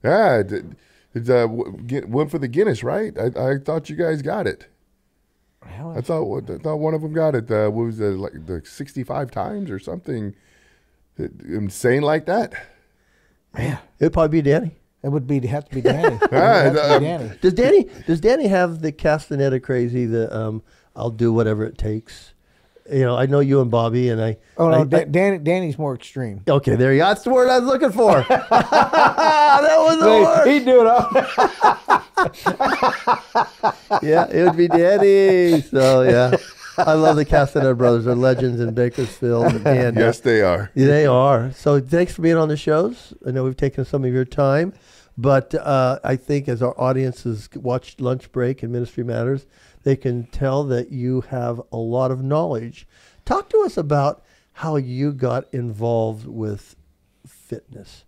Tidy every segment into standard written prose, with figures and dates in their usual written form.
Yeah, went for the Guinness, right? I thought you guys got it. Well, I thought one of them got it. What was it, like the 65 times or something insane like that? man, It'd probably be Danny. it would be have to be Danny. It would Ah, have to be Danny. Does Danny have the Castaneda crazy? The I'll do whatever it takes. You know, I know you and Bobby and I. Oh no, I- Danny's more extreme. Okay, there you go. That's the word I was looking for. That was the word. He'd do it all. Yeah, it would be Danny. So yeah, I love the Castaneda brothers. They're legends in Bakersfield, and Yes, they are. they are. So thanks for being on the shows. I know we've taken some of your time, but I think as our audience has watched Lunch Break and Ministry Matters, they can tell that you have a lot of knowledge. Talk to us about how you got involved with fitness.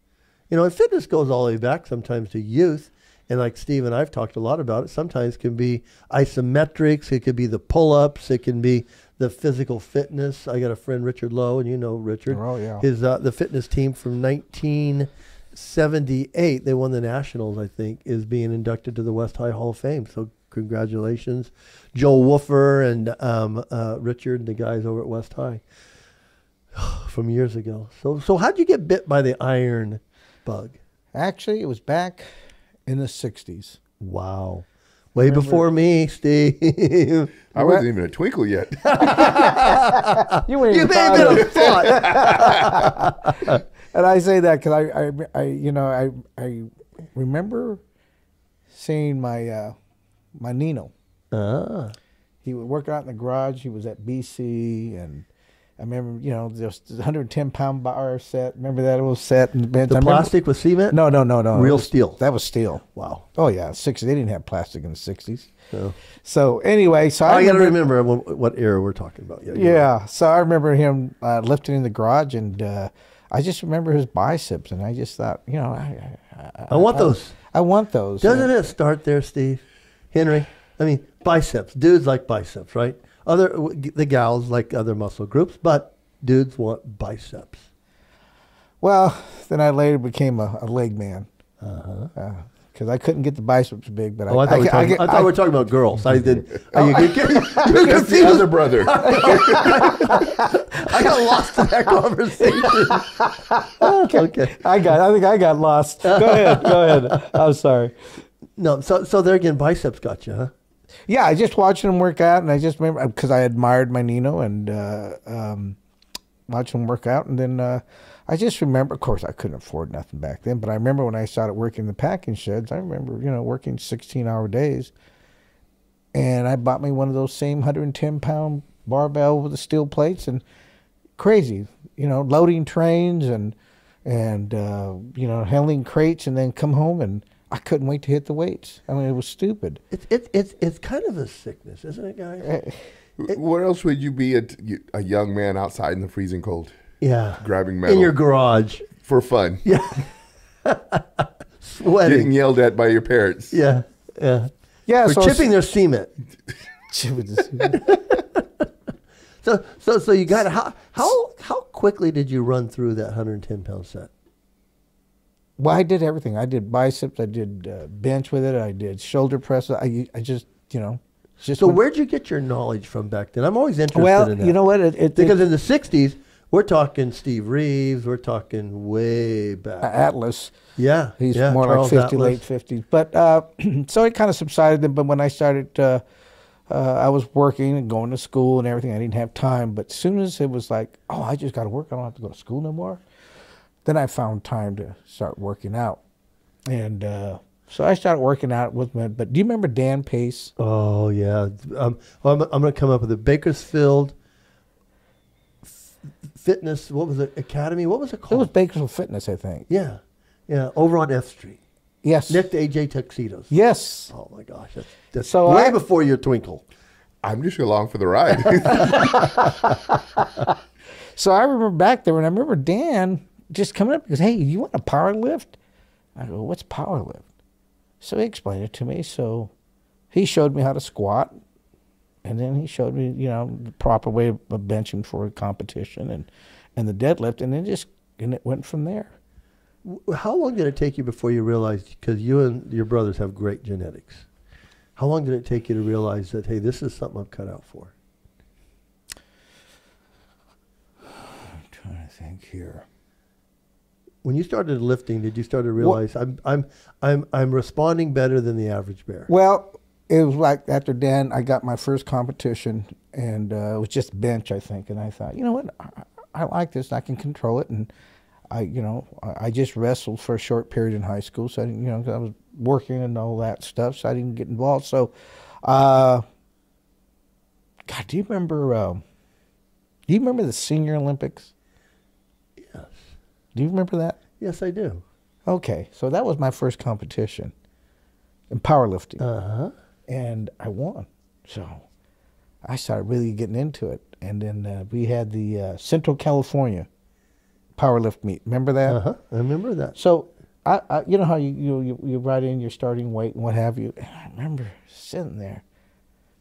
You know, and fitness goes all the way back sometimes to youth. And like Steve and I've talked a lot about it, sometimes it can be isometrics, it could be the pull-ups, it can be the physical fitness. I got a friend, Richard Lowe, and you know Richard. Oh, yeah. His the fitness team from 1978, they won the Nationals, I think, is being inducted to the West High Hall of Fame. So congratulations, Joe Woofer and Richard and the guys over at West High from years ago. So how'd you get bit by the iron bug? Actually, it was back in the 60s. Wow. Way before me, Steve. I wasn't even a twinkle yet. You wouldn't You even may have thought been of a thought. And I say that because I remember seeing my Nino. Ah. He would work out in the garage. He was at BC, and I remember, just 110-pound bar set. Remember that old set in the bench? The plastic with cement? No. Real It was- steel. That was steel. Wow. Oh yeah, 60s. They didn't have plastic in the 60s. So, So anyway, I got to remember what era we're talking about. Yeah. you're right. Yeah, so I remember him lifting in the garage, and I just remember his biceps, and I just thought, I want those. I want those. Doesn't it start there, Steve? Henry? I mean, biceps. Dudes like biceps, right? The gals like other muscle groups, but dudes want biceps. Well, then I later became a leg man. Because I couldn't get the biceps big, but I thought we were talking about girls. I did. You That's the other brother. I got lost in that conversation. Okay. I think I got lost. Go ahead. I'm sorry. No, so there again, biceps got you, huh? Yeah, I just watching him work out, and I just remember because I admired my Nino and watching him work out, and then I just remember. Of course, I couldn't afford nothing back then, but I remember when I started working in the packing sheds. I remember, working 16-hour days, and I bought me one of those same 110-pound barbell with the steel plates, and crazy, loading trains and handling crates, and then come home and I couldn't wait to hit the weights. I mean, it was stupid. It's kind of a sickness, isn't it, guys? Where else would you be a young man outside in the freezing cold? Yeah. Grabbing metal. In your garage. For fun. Yeah. Sweating. Getting yelled at by your parents. Yeah. Yeah. For chipping their cement. So you got how quickly did you run through that 110-pound set? Well, I did everything. I did biceps. I did bench with it. I did shoulder press. I just, just. So where'd you get your knowledge from back then? I'm always interested in that. You know what? Because in the 60s, we're talking Steve Reeves. We're talking way back. Atlas. Yeah. He's yeah, more Charles like 50, Atlas. late 50s. But so it kind of subsided. Then, but when I started, I was working and going to school and everything. I didn't have time. But as soon as it was like, oh, I just got to work. I don't have to go to school no more. Then I found time to start working out. And so I started working out with my, but do you remember Dan Pace? Oh, yeah. I'm going to come up with a Bakersfield Fitness, what was it, Academy? What was it It called? was Bakersfield Fitness, I think. Yeah. Yeah, over on F Street. Yes. Next to AJ Tuxedos. Yes. Oh, my gosh. That's So way before your twinkle. I'm just along for the ride. So I remember back there, and I remember Dan just coming up because, hey, you want a power lift? I go, what's power lift? So he explained it to me. So he showed me how to squat, and then he showed me, the proper way of benching for a competition and the deadlift, and then it went from there. How long did it take you before you realized, because you and your brothers have great genetics, how long did it take you to realize that, hey, this is something I'm cut out for? I'm trying to think here. When you started lifting, did you start to realize I'm responding better than the average bear? Well, it was like after Dan, I got my first competition, and it was just bench, I think. And I thought, you know what, I like this. I can control it. And I just wrestled for a short period in high school, so I didn't, I was working and all that stuff, so I didn't get involved. So, God, do you remember the Senior Olympics? Yes. Do you remember that? Yes, I do. Okay, so that was my first competition in powerlifting. Uh-huh. And I won. So I started really getting into it. And then we had the Central California powerlift meet. Remember that? Uh-huh. I remember that. So I you know how you write in your starting weight and what have you. And I remember sitting there.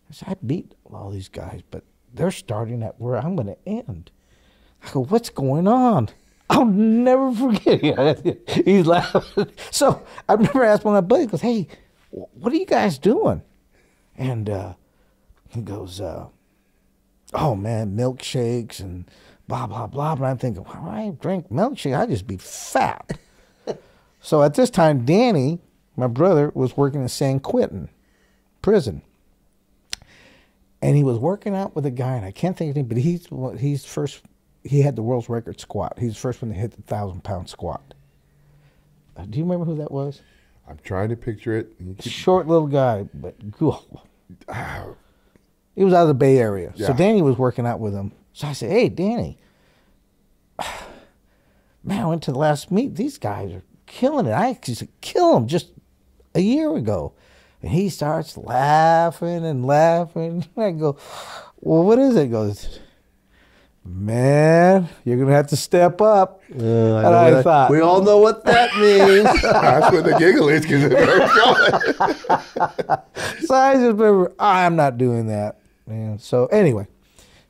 I said, I beat all these guys, but they're starting at where I'm going to end. I go, what's going on? I'll never forget it. He's laughing. So I remember asking my buddy, he goes, hey, what are you guys doing? And he goes, oh, man, milkshakes and blah, blah, blah. But I'm thinking, well, I drink milkshake, I'd just be fat. So at this time, Danny, my brother, was working in San Quentin prison. And he was working out with a guy, and I can't think of his name, but he's first. He had the world's record squat. He's the first one to hit the 1,000-pound squat. Do you remember who that was? I'm trying to picture it. Short little guy, but he was out of the Bay Area. Yeah. So Danny was working out with him. So I said, hey, Danny, man, I went to the last meet. These guys are killing it. I used to kill them just a year ago. And he starts laughing and laughing. I go, well, what is it? He goes, man, you're going to have to step up. And I thought, we all know what that means. That's what the giggle is, because it's so I just remember, I'm not doing that. Man. So anyway,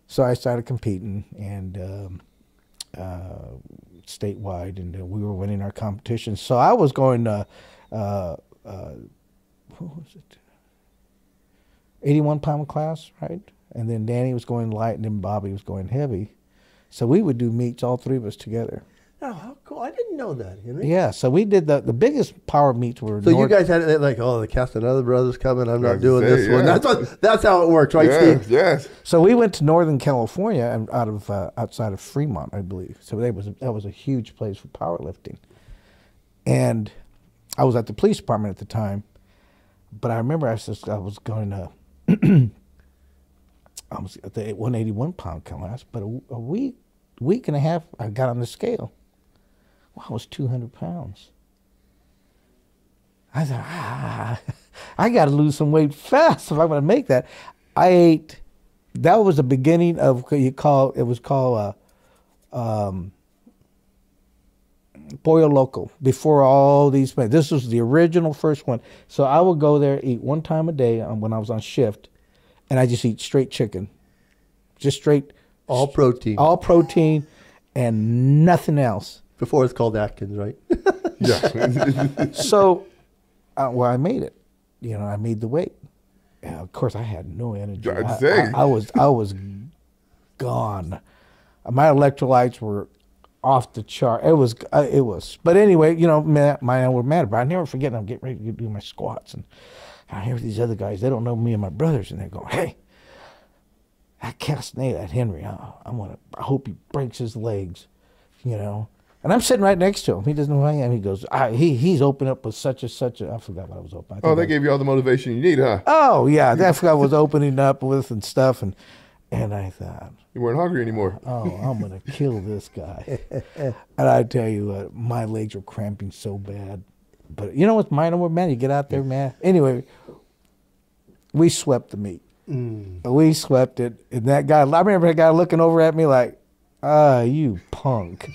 so I started competing and statewide, and we were winning our competitions. So I was going what was it? 81-pound class, right? And then Danny was going light, and then Bobby was going heavy. So we would do meets, all three of us together. Oh, how cool. I didn't know that, Henry. Yeah, so we did the biggest power meets were So you guys had it like, oh, the Castaneda brothers coming, I'm not doing this one. yeah. That's how it works, right, yes, Steve? yes. So we went to Northern California and outside of Fremont, I believe. So that was a huge place for powerlifting. And I was at the police department at the time, but I remember I was going to I was at the 181-pound class, but a week and a half I got on the scale. Well, I was 200 pounds. I thought, I got to lose some weight fast if I'm going to make that. I ate. That was the beginning of it was called Pollo Loco, before all these. This was the original first one. So I would go there, eat one time a day when I was on shift, and I just eat straight chicken, just straight. All protein. All protein, and nothing else. Before it's called Atkins, right? Yeah. So, I made it. I made the weight. Yeah, of course, I had no energy. I was gone. My electrolytes were off the chart. It was. But anyway, my were mad. But I never forget. I'm getting ready to do my squats, and I hear these other guys. They don't know me and my brothers, and they're going, "Hey, that Castaneda, that Henry. I hope he breaks his legs." And I'm sitting right next to him. He doesn't know who I am. He goes, he's opened up with such a. I forgot what I was open. Oh, they gave you all the motivation you need, huh? Oh yeah, I forgot what I was opening up with and stuff, and I thought, You weren't hungry anymore. oh, I'm gonna kill this guy. And I tell you what, my legs were cramping so bad. But you know what's mine were, man? You get out there, man. Anyway, we swept the meet. We swept it, and that guy. I remember that guy looking over at me like, you punk.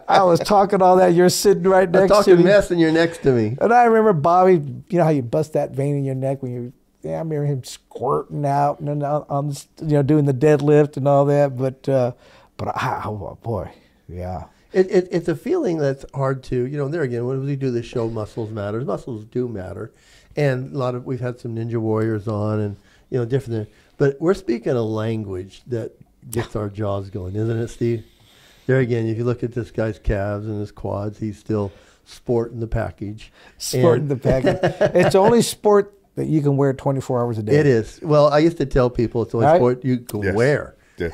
I was talking all that. You're sitting right next to me. I'm talking mess and you're next to me. And I remember Bobby, you know how you bust that vein in your neck when you, I remember him squirting out and then doing the deadlift and all that. But oh boy, yeah. It's a feeling that's hard to, there again, when we do the show, muscles matters. Muscles do matter. And we've had some Ninja Warriors on and, different, but we're speaking a language that gets our jaws going, isn't it, Steve? There again, if you look at this guy's calves and his quads, he's still sporting the package. Sporting the package. It's only sport that you can wear 24 hours a day. It is. Well, I used to tell people it's only sport you can wear. Yes.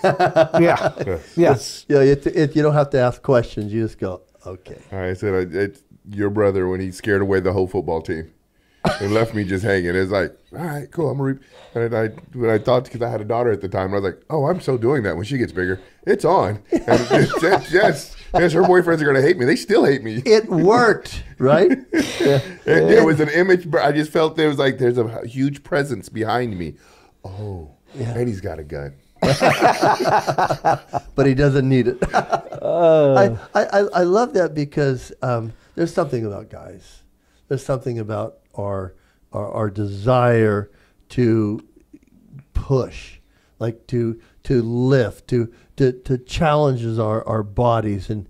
Yeah. Yes. You don't have to ask questions. You just go, okay. All right, so it's your brother when he scared away the whole football team and left me just hanging. It's like, all right, cool. I'm gonna. And when I thought, because I had a daughter at the time, I was like, oh, I'm still doing that. When she gets bigger, it's on. And yes, her boyfriends are gonna hate me. They still hate me. It worked, right? It was an image. I just felt there's a huge presence behind me. Oh, and he's got a gun. But he doesn't need it. I love that because there's something about guys. There's something about our desire to push, like to lift, to challenges our bodies and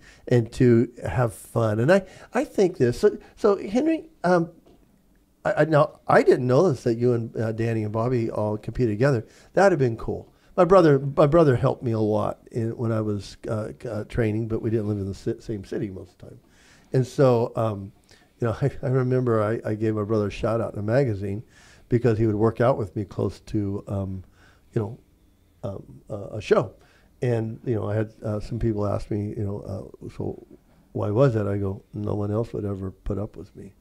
to have fun. And I think this. So Henry, now I didn't know this, that you and Danny and Bobby all competed together. That'd have been cool. My brother helped me a lot when I was training, but we didn't live in the same city most of the time. And so, I remember I gave my brother a shout out in a magazine because he would work out with me close to, a show. And, I had some people ask me, so why was that? I go, no one else would ever put up with me.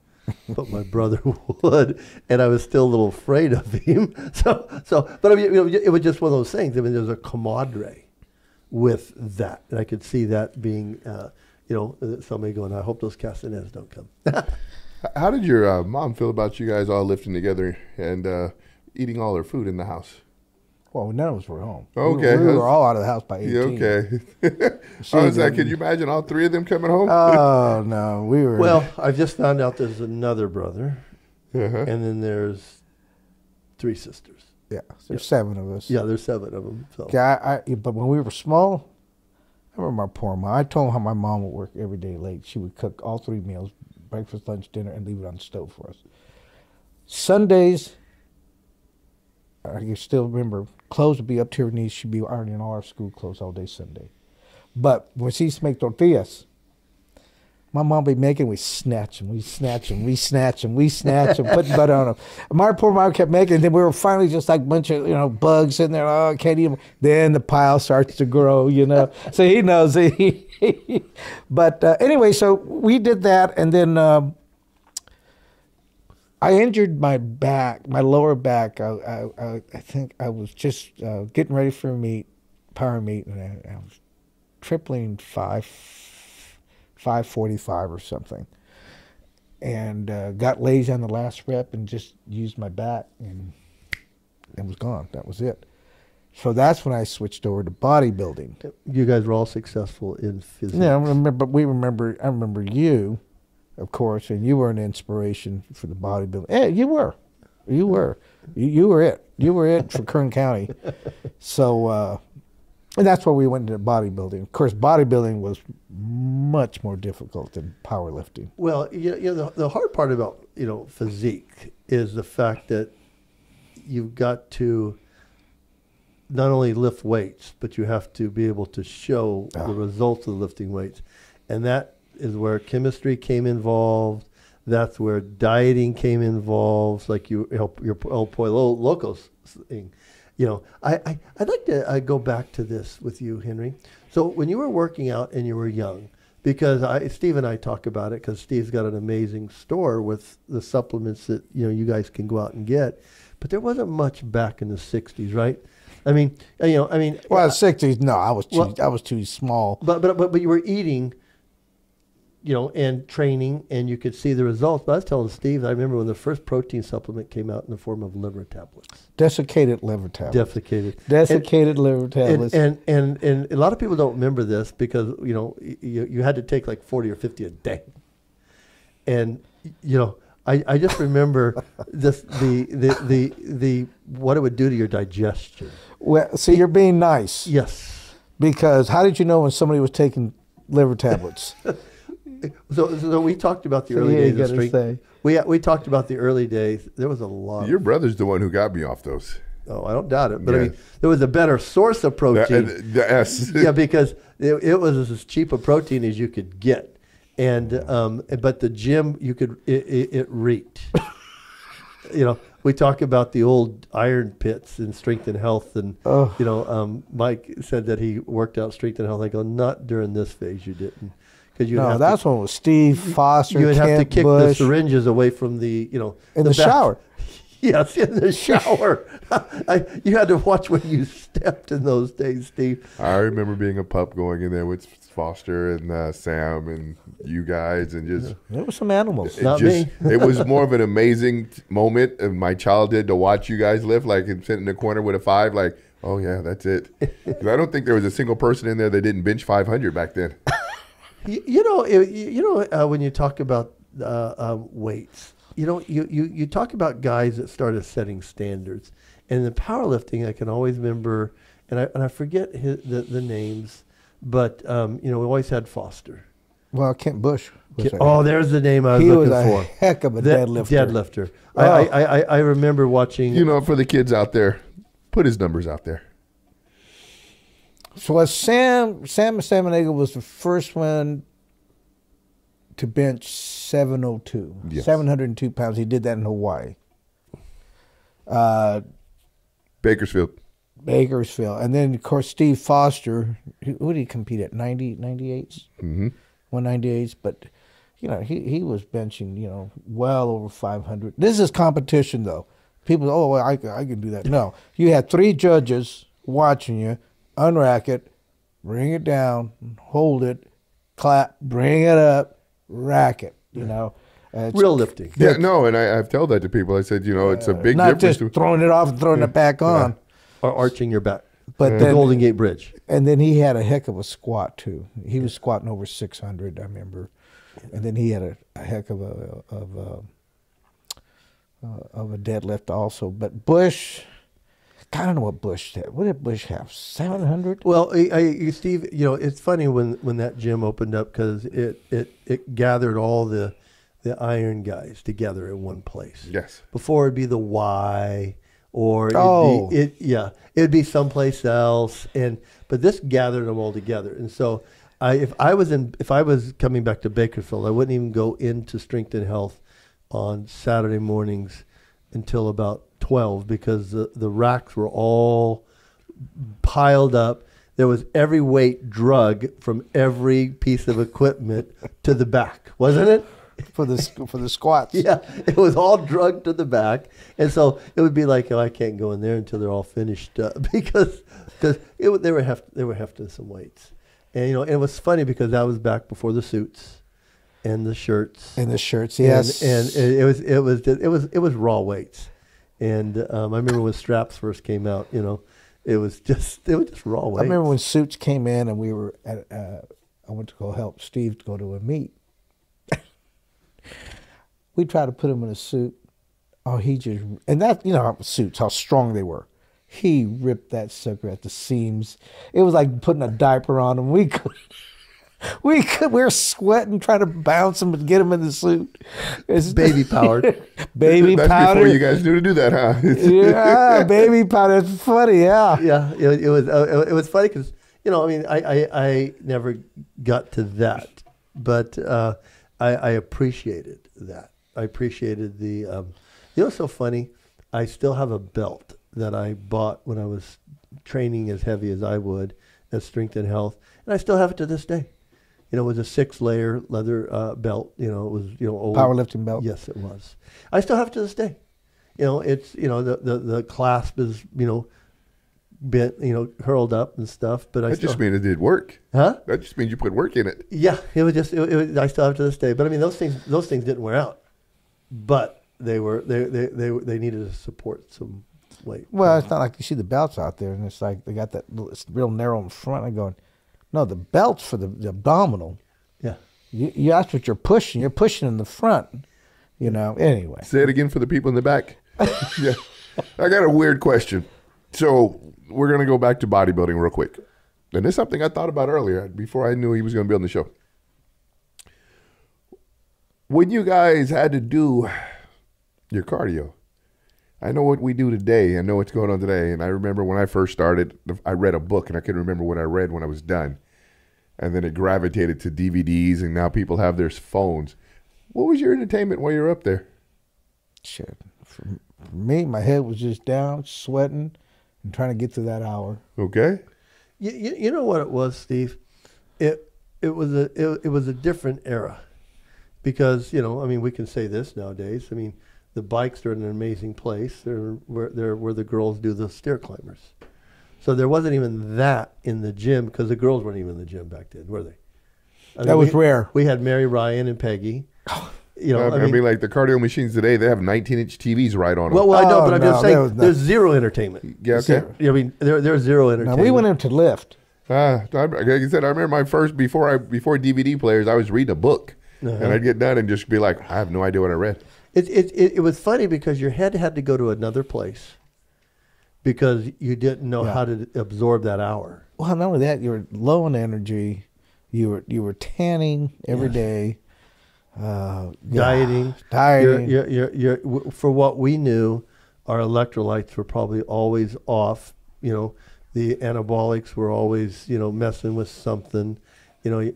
But my brother would, and I was still a little afraid of him. But I mean, it was just one of those things. I mean, there's a camaraderie with that, and I could see that being, somebody going, I hope those castanets don't come. How did your mom feel about you guys all lifting together and eating all their food in the house? Well, none of us were home. Okay. We were all out of the house by 18. Okay. I was like, can you imagine all three of them coming home? Oh, no. We were. Well, I've just found out there's another brother, Uh-huh. and then there's 3 sisters. Yeah, there's 7 of us. Yeah, there's 7 of them. So. Yeah, but when we were small, I remember my poor mom. I told her how my mom would work every day late. She would cook all 3 meals, breakfast, lunch, dinner, and leave it on the stove for us. Sundays, I can still remember, clothes would be up to her knees. She'd be ironing all our school clothes all day Sunday. But when she used to make tortillas, my mom would be making, we snatch them, putting butter on them. My poor mom kept making, and then we were finally just like a bunch of, bugs in there. Oh, I can't eat them. Then the pile starts to grow, So he knows. But anyway, so we did that, and then I injured my back, my lower back. I think I was just getting ready for power meet, and I was tripling 545 or something, and got lazy on the last rep and just used my back, and it was gone. That was it. So that's when I switched over to bodybuilding. You guys were all successful in physics. Yeah, I remember you, of course, and you were an inspiration for the bodybuilding. Yeah, you were it. You were it for Kern County. So, and that's why we went into bodybuilding. Of course, bodybuilding was much more difficult than powerlifting. Well, the hard part about physique is the fact that you've got to not only lift weights, but you have to be able to show the results of lifting weights, and that is where chemistry came involved. That's where dieting came involved, like your El Pollo Locos thing. I'd like to go back to this with you, Henry. So when you were working out and you were young, because Steve and I talk about it, because Steve's got an amazing store with the supplements that you guys can go out and get, but there wasn't much back in the '60s, right? I mean. Well, the '60s, no, I was too small. But you were eating. And training, and you could see the results. But I was telling Steve, I remember when the first protein supplement came out in the form of liver tablets. Desiccated liver tablets. Desiccated liver tablets. And a lot of people don't remember this because, you had to take like 40 or 50 a day. And, I just remember this, the what it would do to your digestion. Well, see, you're being nice. Yes. Because how did you know when somebody was taking liver tablets. So we talked about the early days of strength. We talked about the early days. There was a lot. Your brother's the one who got me off those. Oh, I don't doubt it. But I mean, there was a better source of protein. Yes. Yeah, because it was as cheap a protein as you could get, and but the gym it reeked. We talk about the old iron pits in Strength and Health, and Mike said that he worked out Strength and Health. I go, not during this phase, you didn't. That's one was Steve Foster. You would have to kick Bush. the syringes away from the in the shower. Yes, in the shower. You had to watch when you stepped in those days, Steve. I remember being a pup going in there with Foster and Sam and you guys, and just there were some animals. Not me. It was more of an amazing moment of my childhood to watch you guys lift, like and sit in the corner with a 5, like, oh yeah, that's it. 'Cause I don't think there was a single person in there that didn't bench 500 back then. When you talk about weights, you talk about guys that started setting standards, and in powerlifting, I can always remember, and I forget the names, but we always had Foster. Well, Kent Bush. There's the name I was looking for. He was a heck of a deadlifter. I remember watching. For the kids out there, put his numbers out there. So Sam Stamanega was the first one to bench 702, yes. 702 pounds. He did that in Hawaii. Bakersfield. And then, of course, Steve Foster, who did he compete at, 98s? Mm-hmm. 198s, but, he was benching, well over 500. This is competition, though. People, I can do that. No, you had 3 judges watching you, unrack it, bring it down, hold it, clap, bring it up, rack it, real lifting. Yeah, no, and I've told that to people. I said, it's a big not difference. Not just throwing it off and throwing it back on. Or arching your back. But the Golden Gate Bridge. And then he had a heck of a squat, too. He was squatting over 600, I remember. And then he had a heck of a deadlift also. But Bush... I don't know what Bush did. What did Bush have? 700? Well, Steve, it's funny when that gym opened up because it gathered all the iron guys together in one place. Yes. Before it'd be the Y, or it'd be someplace else, but this gathered them all together. And so, if I was coming back to Bakersfield, I wouldn't even go into Strength and Health on Saturday mornings until about 12 because the racks were all piled up. There was every weight drug from every piece of equipment to the back, wasn't it? For the squats. Yeah, it was all drugged to the back, and so it would be like, I can't go in there until they're all finished because they were hefting some weights, and it was funny because that was back before the suits. And the shirts. Yes. And it was raw weights. And I remember when straps first came out, it was just raw weights. I remember when suits came in and we were at I went to go help Steve go to a meet. We tried to put him in a suit. Oh, he just, and that, suits, how strong they were. He ripped that sucker at the seams. It was like putting a diaper on him. We were sweating, trying to bounce him and get him in the suit. It's baby powered. Baby That's powder. before you guys knew to do that, huh? Yeah, baby powder. It's funny, yeah. Yeah, it was funny because, I never got to that. But I appreciated that. I appreciated the, what's so funny? I still have a belt that I bought when I was training as heavy as I would at Strength and Health. And I still have it to this day. It was a 6-layer leather belt. It was old powerlifting belt. Yes, it was. I still have it to this day. It's the clasp is bent, curled up and stuff. But That just means it did work. Huh? That just means you put work in it. Yeah, it was just. I still have it to this day. But I mean, those things didn't wear out. But they needed to support some weight. Well, it's not like you see the belts out there, and it's like they got that it's real narrow in front. I'm going, no, the belt's for the abdominal. Yeah. That's what you're pushing. You're pushing in the front. Anyway. Say it again for the people in the back. Yeah. I got a weird question. So we're going to go back to bodybuilding real quick. and this is something I thought about earlier before I knew he was going to be on the show. When you guys had to do your cardio, I know what we do today. I know what's going on today. And I remember when I first started, I read a book, and I couldn't remember what I read when I was done. And then it gravitated to DVDs, and now people have their phones. What was your entertainment while you were up there? Shit. For me, my head was just down, sweating, and trying to get to that hour. Okay. You know what it was, Steve? It was a different era. Because, you know, I mean, we can say this nowadays. I mean, the bikes are in an amazing place. They're where the girls do the stair climbers. So there wasn't even that in the gym because the girls weren't even in the gym back then, were they? That was rare. We had Mary Ryan and Peggy. You know, I mean, like the cardio machines today, they have 19-inch TVs right on them. Well, I know, but I'm just saying there's nothing. zero entertainment. Yeah, okay. Zero. I mean, there's zero entertainment. Now, we went into lift. Like I said, I remember my first, before DVD players, I was reading a book. And I'd get done and just be like, I have no idea what I read. It was funny because your head had to go to another place because you didn't know how to absorb that hour. Well, not only that, you were low on energy. You were tanning every day. Dieting. For what we knew, our electrolytes were probably always off. You know, the anabolics were always, you know, messing with something. You know, it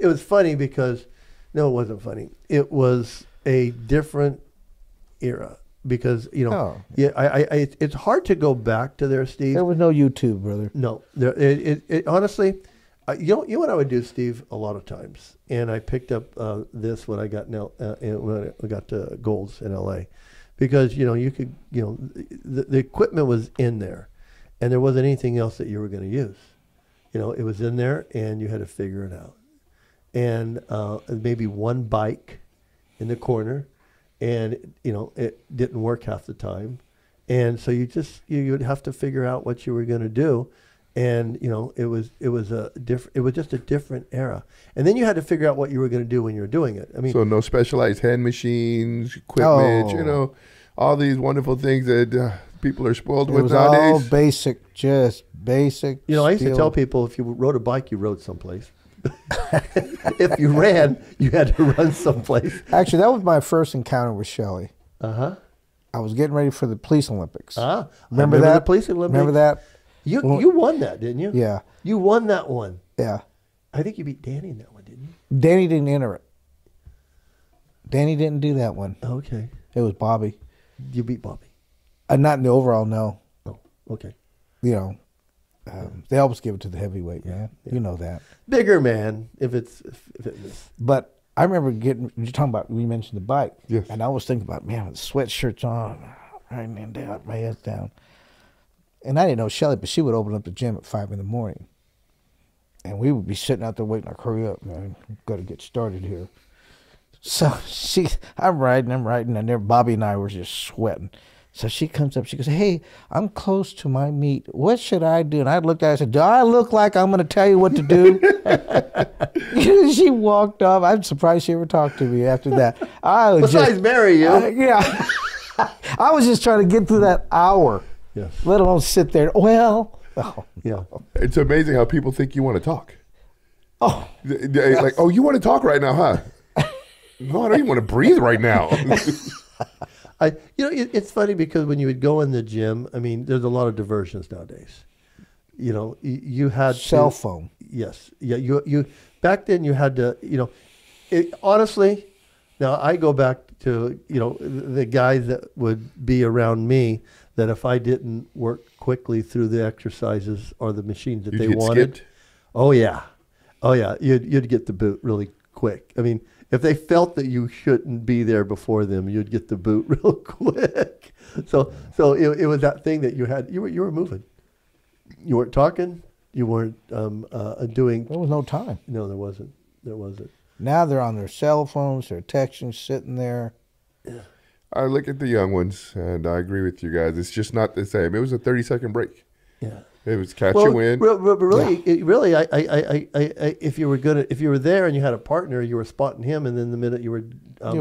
was funny because, no, it wasn't funny. It was a different era because, you know, it's hard to go back to there, Steve. There was no YouTube, brother. No, honestly, you know what I would do, Steve, a lot of times, and I picked up this when I got when I got to Golds in L.A. because, you know, you could, you know, the equipment was in there. And there wasn't anything else that you were going to use. You know, it was in there, and you had to figure it out. And maybe one bike in the corner, and, you know, it didn't work half the time. And so you would have to figure out what you were going to do. And, you know, it was just a different era. And then you had to figure out what you were going to do when you were doing it. I mean, so no specialized hand machines, equipment, you know, all these wonderful things that people are spoiled with nowadays. All basic, just basic. You know, I used to tell people if you rode a bike, you rode someplace. If you ran, you had to run someplace. Actually, that was my first encounter with Shelley. Uh-huh. I was getting ready for the police Olympics. Remember that? The police Olympics? Remember that? You won that, didn't you? Yeah. You won that one. Yeah. I think you beat Danny in that one, didn't you? Danny didn't enter it. Danny didn't do that one. Okay. It was Bobby. You beat Bobby. Not in the overall, no. Oh, okay. You know, they always give it to the heavyweight, man. Yeah. You know that. Bigger man, if it's fitness. But I remember you're talking about, we mentioned the bike. Yes. And I was thinking about, man, with the sweatshirts on, right, man, down, my head's down. And I didn't know Shelley, but she would open up the gym at 5 in the morning. And we would be sitting out there waiting, like, hurry up, man. We've got to get started here. So I'm riding, and there Bobby and I were just sweating. So she comes up, she goes, hey, I'm close to my meet. What should I do? And I looked at her and said, do I look like I'm going to tell you what to do? She walked off. I'm surprised she ever talked to me after that. Besides marry you. Yeah. I was just trying to get through that hour. Yes. Let alone sit there. Well. Oh. Yeah. It's amazing how people think you want to talk. Oh. They're like, oh, you want to talk right now, huh? No, I don't even want to breathe right now. It's funny because when you would go in the gym, I mean, there's a lot of diversions nowadays. You know, you had cell phone. Yes, yeah. You back then you had to. You know, honestly, now I go back to the guys that would be around me. That if I didn't work quickly through the exercises or the machines that they wanted, skipped? oh yeah, you'd get the boot really quick. I mean. If they felt that you shouldn't be there before them, you'd get the boot real quick. So it was that thing that you were moving. You weren't talking. You weren't doing. There was no time. No, there wasn't. Now they're on their cell phones. They're texting, sitting there. Yeah. I look at the young ones, and I agree with you guys. It's just not the same. It was a 30-second break. Yeah. It was catch you win. Really, if you were there and you had a partner, you were spotting him, and then the minute you were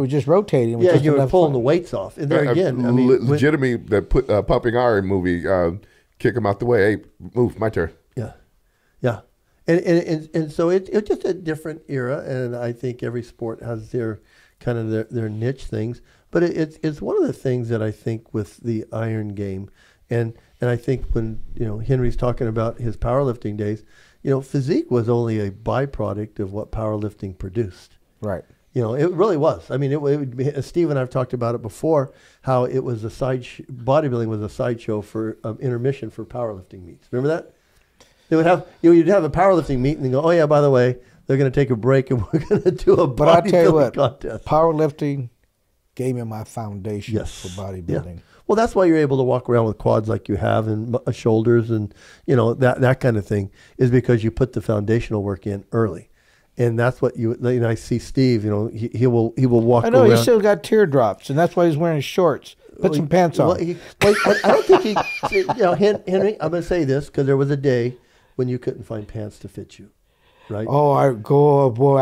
just rotating. You were pulling the weights off. And there again, legitimately, the Pumping Iron movie, kick them out the way. Hey, move, my turn. Yeah, yeah, and so it's just a different era, and I think every sport has their kind of their niche things. But it's one of the things that I think with the iron game, and I think when Henry's talking about his powerlifting days, physique was only a byproduct of what powerlifting produced. Right. It really was. I mean, it would be, Steve and I have talked about it before, how it was bodybuilding was a sideshow for intermission for powerlifting meets. Remember that? They would have, you'd have a powerlifting meet and they go, oh yeah, by the way, they're going to take a break and we're going to do a But I tell you bodybuilding what, contest. powerlifting gave me my foundation Yes. for bodybuilding. Yeah. Well, that's why you're able to walk around with quads like you have and shoulders and, that kind of thing is because you put the foundational work in early. And that's what I see Steve, he will walk around. I know, he still got teardrops, and that's why he's wearing shorts. Put some pants on. I don't think Henry, I'm going to say this because there was a day when you couldn't find pants to fit you, right? Oh, I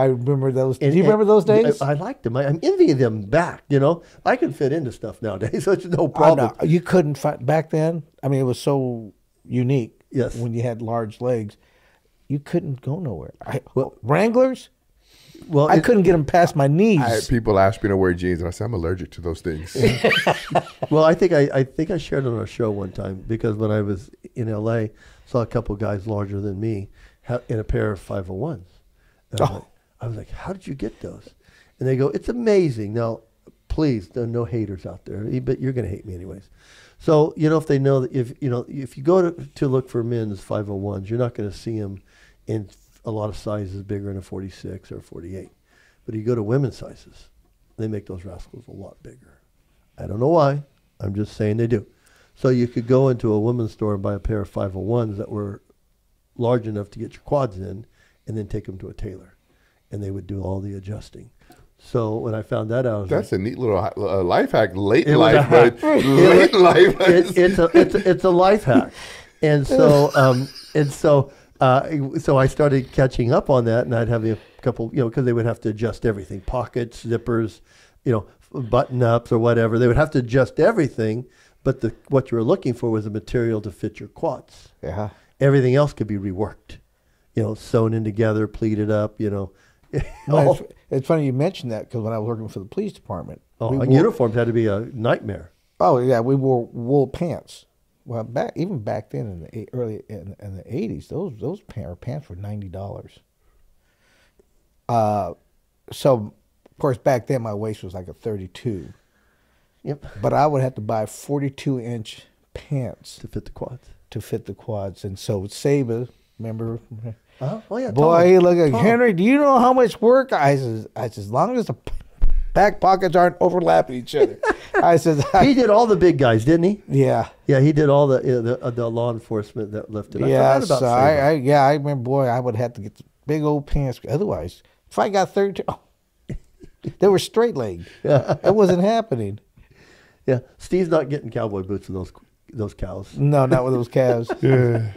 remember those. Do you remember those days? I liked them. I'm envying them back, I can fit into stuff nowadays, so it's no problem. You couldn't find, back then, I mean, it was so unique. Yes. When you had large legs. You couldn't go nowhere. Wranglers? Well, I couldn't get them past my knees. I had people ask me to wear jeans, and I said, I'm allergic to those things. Well, I think I shared it on our show one time because when I was in L.A., saw a couple guys larger than me in a pair of 501s. And I was like, how did you get those? And they go, it's amazing. Now, please, there are no haters out there, but you're going to hate me anyways. So, if they know that if you go to look for men's 501s, you're not going to see them in a lot of sizes bigger than a 46 or a 48. But you go to women's sizes, they make those rascals a lot bigger. I don't know why. I'm just saying they do. So you could go into a women's store and buy a pair of 501s that were large enough to get your quads in and then take them to a tailor. And they would do all the adjusting. So when I found that out, that's a neat little life hack. Late in life, but late in life. It's a life hack, and so so I started catching up on that, and I'd have a couple, because they would have to adjust everything, pockets, zippers, button ups or whatever. They would have to adjust everything, but what you were looking for was a material to fit your quads. Yeah. Everything else could be reworked, sewn in together, pleated up, Well, it's funny you mentioned that because when I was working for the police department, uniforms had to be a nightmare. Oh yeah, we wore wool pants. Well, back then in the early in the 80s, those pants were $90. So of course back then my waist was like a 32. Yep. But I would have to buy 42-inch pants to fit the quads. And so Saba, remember? Oh yeah. Boy, look at Henry. Do you know how much work? I says as long as the back pockets aren't overlapping each other. I said he did all the big guys, didn't he? Yeah. Yeah, he did all the law enforcement that lifted. Yeah. So I remember. Boy, I would have to get the big old pants. Otherwise, if I got 32, they were straight legged. Yeah. It wasn't happening. Yeah, Steve's not getting cowboy boots in those cows. No, not with those calves. Yeah.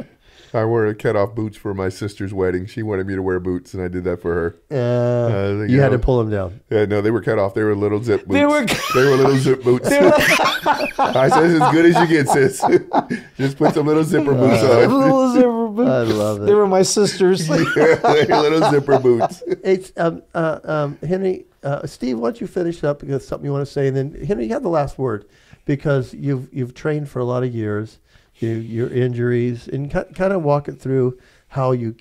I wore cut-off boots for my sister's wedding. She wanted me to wear boots, and I did that for her. You had to pull them down. Yeah, no, they were cut off. They were little zip boots. They were little zip boots. I said, it's as good as you get, sis. Just put some little zipper boots on. Little zipper boots. I love it. They were my sisters. They're little zipper boots. It's Henry, Steve, why don't you finish up because something you want to say, and then Henry, you have the last word because you've trained for a lot of years. Your injuries, and kind of walk it through how you're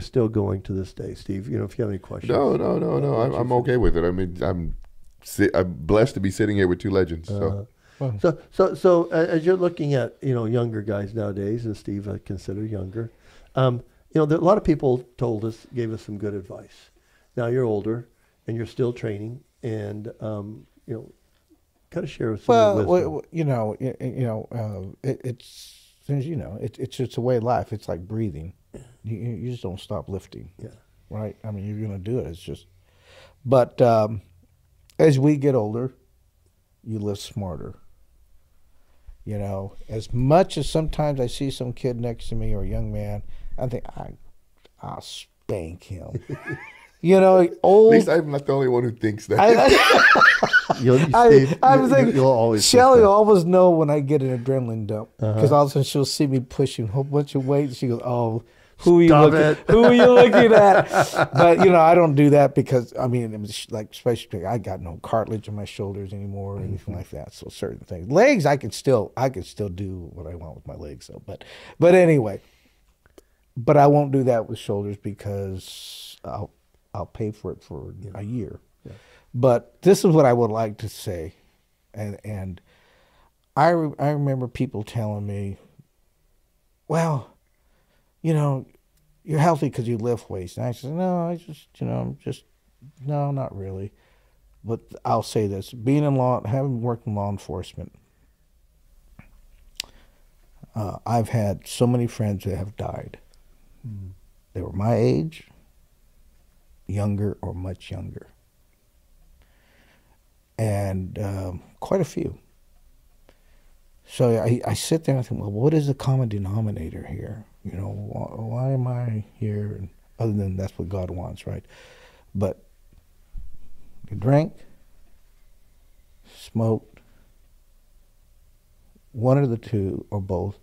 still going to this day, Steve. If you have any questions. No. I'm okay with it. I mean, I'm blessed to be sitting here with two legends. So as you're looking at younger guys nowadays, and Steve I consider younger, there, a lot of people gave us some good advice. Now you're older and you're still training, and kind of share with some wisdom. It's just a way of life. It's like breathing. You just don't stop lifting. Yeah. Right. I mean, you're going to do it. It's just, but as we get older, you live smarter. As much as sometimes I see some kid next to me or a young man, I think I'll spank him. You know, At old. least I'm not the only one who thinks that. I was thinking, you'll always Shelly think will that. always know when I get an adrenaline dump because Uh-huh. all of a sudden she'll see me pushing a whole bunch of weight. She goes, "Oh, who are you Stop looking? it. Who are you looking at?" But you know, I don't do that because I mean, it was like especially I got no cartilage in my shoulders anymore or anything like that. So certain things, legs, I could still do what I want with my legs. So, but anyway, but I won't do that with shoulders because I'll pay for it for a year. Yeah. But this is what I would like to say, and I remember people telling me, well, you know, you're healthy because you lift weights. And I said, no, no, not really. But I'll say this: having worked in law enforcement, I've had so many friends that have died. They were my age, younger, or much younger. And quite a few. So I sit there and think, well, what is the common denominator here? You know, why am I here? And other than that's what God wants, right? But you drank, smoked, one of the two or both,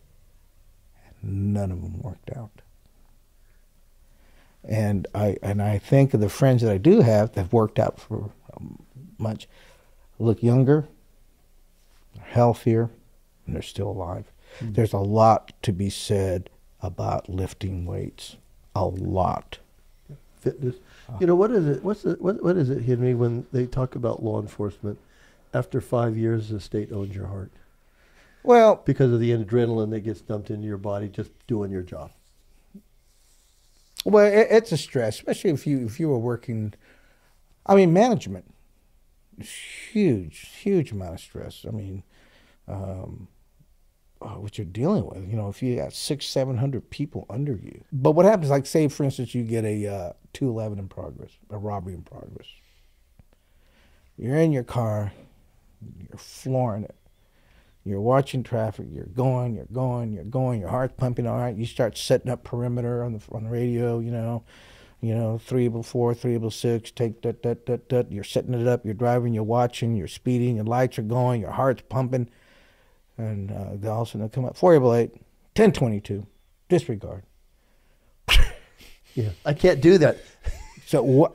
and none of them worked out. And I think of the friends that I do have that have worked out for much, look younger, healthier, and they're still alive. Mm-hmm. There's a lot to be said about lifting weights. A lot. Fitness. You know, what is it? What is it, Henry, when they talk about law enforcement? After 5 years, the state owns your heart. Well, because of the adrenaline that gets dumped into your body just doing your job. Well, it's a stress, especially if you were working. I mean, management. Huge amount of stress. I mean, what you're dealing with. You know, if you got 600-700 people under you. But what happens? Like, say for instance, you get a 211 in progress, a robbery in progress. You're in your car, you're flooring it. You're watching traffic. You're going. Your heart's pumping all right. You start setting up perimeter on the radio. You know, 304, 306. Take that. You're setting it up. You're driving. You're watching. You're speeding. Your lights are going. Your heart's pumping, and then all of a sudden they come up 488, 1022, disregard. Yeah, I can't do that. So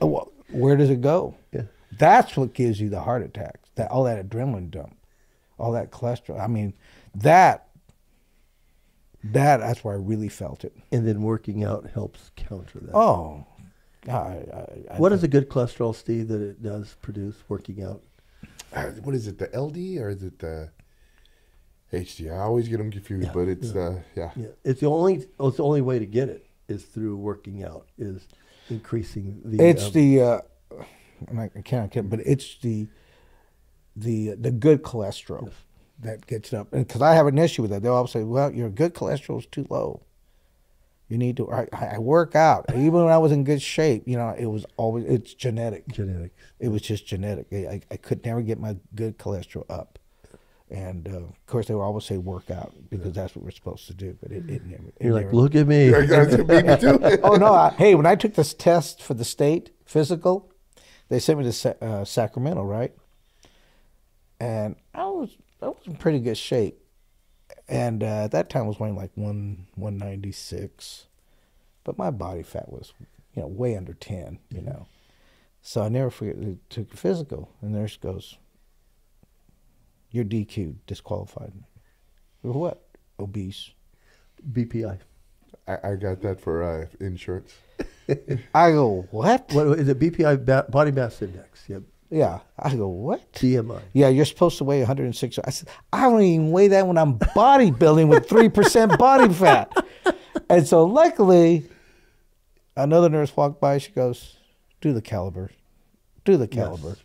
where does it go? Yeah, that's what gives you the heart attacks. All that adrenaline dump. All that cholesterol. I mean, that's where I really felt it. And then working out helps counter that. Oh. What is a good cholesterol, Steve, that it does produce working out? What is it, the LD or is it the HD? I always get them confused, but it's, yeah. It's the only way to get it is through working out, is increasing the... It's I can't, but it's the good cholesterol that gets it up. Because I have an issue with that. They'll always say, well, your good cholesterol is too low. You need to, I work out. Even when I was in good shape, you know, it's genetic. Genetics. It was just genetic. I could never get my good cholesterol up. And, of course, they would always say work out because that's what we're supposed to do. But it never. You're like, look at me. Me too. Oh, no. Hey, when I took this test for the state physical, they sent me to Sacramento, right? And I was in pretty good shape. And at that time I was weighing like 196. But my body fat was, way under 10, you know. So I never forget, they took a physical, and the nurse goes, you're DQ'd, disqualified. What? Obese. BPI. I got that for insurance. I go, what? What is it? BPI, body mass index. Yep. Yeah. I go, what? BMI. Yeah, you're supposed to weigh 106. I said, I don't even weigh that when I'm bodybuilding with 3% body fat. And so luckily, another nurse walked by. She goes, do the caliber. Do the caliber. Yes.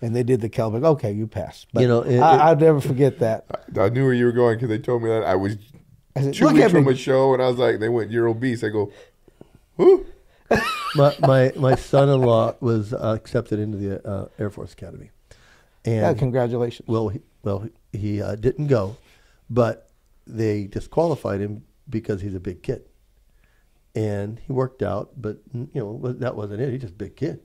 And they did the caliber. Okay, you passed. But I'll never forget that. I knew where you were going because they told me that. I said, 2 weeks from a show, and I was like, they went, you're obese. I go, who? My son-in-law was accepted into the Air Force Academy, and congratulations. Well, he didn't go, but they disqualified him because he's a big kid, and he worked out, but that wasn't it. He's just a big kid,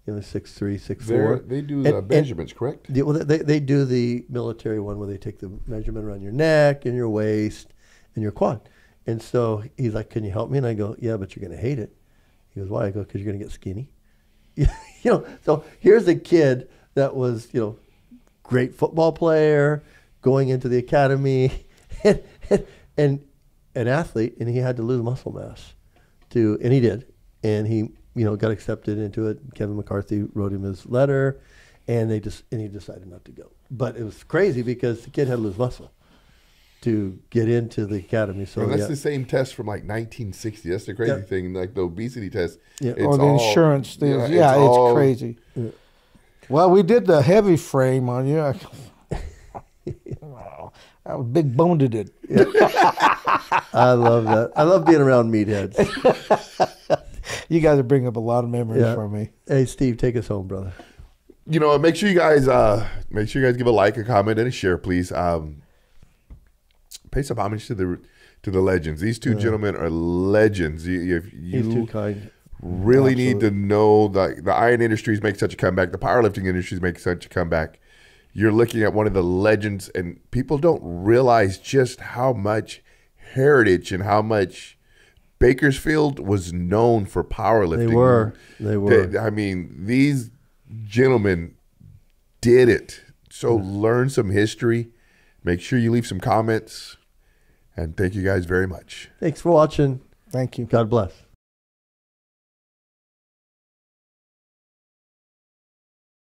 6'3", 6'4". They do the measurements, correct? Yeah, well, they do the military one where they take the measurement around your neck and your waist and your quad. And so he's like, "Can you help me?" And I go, "Yeah, but you're going to hate it." He goes, "Why?" I go, "Because you're going to get skinny." So here's a kid that was, great football player, going into the academy, and an athlete, and he had to lose muscle mass and he did. And he, got accepted into it. Kevin McCarthy wrote him his letter, and he decided not to go. But it was crazy because the kid had to lose muscle to get into the academy. So that's the same test from like 1960. That's the crazy thing, like the obesity test. Yeah. Or the insurance thing. Yeah, it's crazy. Yeah. Well, we did the heavy frame on you. Wow, I was big boned it. Yeah. I love that. I love being around meatheads. You guys are bringing up a lot of memories for me. Hey, Steve, take us home, brother. Make sure you guys give a like, a comment, and a share, please. Pay some homage to the legends. These two gentlemen are legends. He's too kind. Really need to know that the iron industries make such a comeback. The powerlifting industries make such a comeback. You're looking at one of the legends, and people don't realize just how much heritage and how much Bakersfield was known for powerlifting. They were. These gentlemen did it. So learn some history. Make sure you leave some comments. And thank you guys very much. Thanks for watching. Thank you. God bless.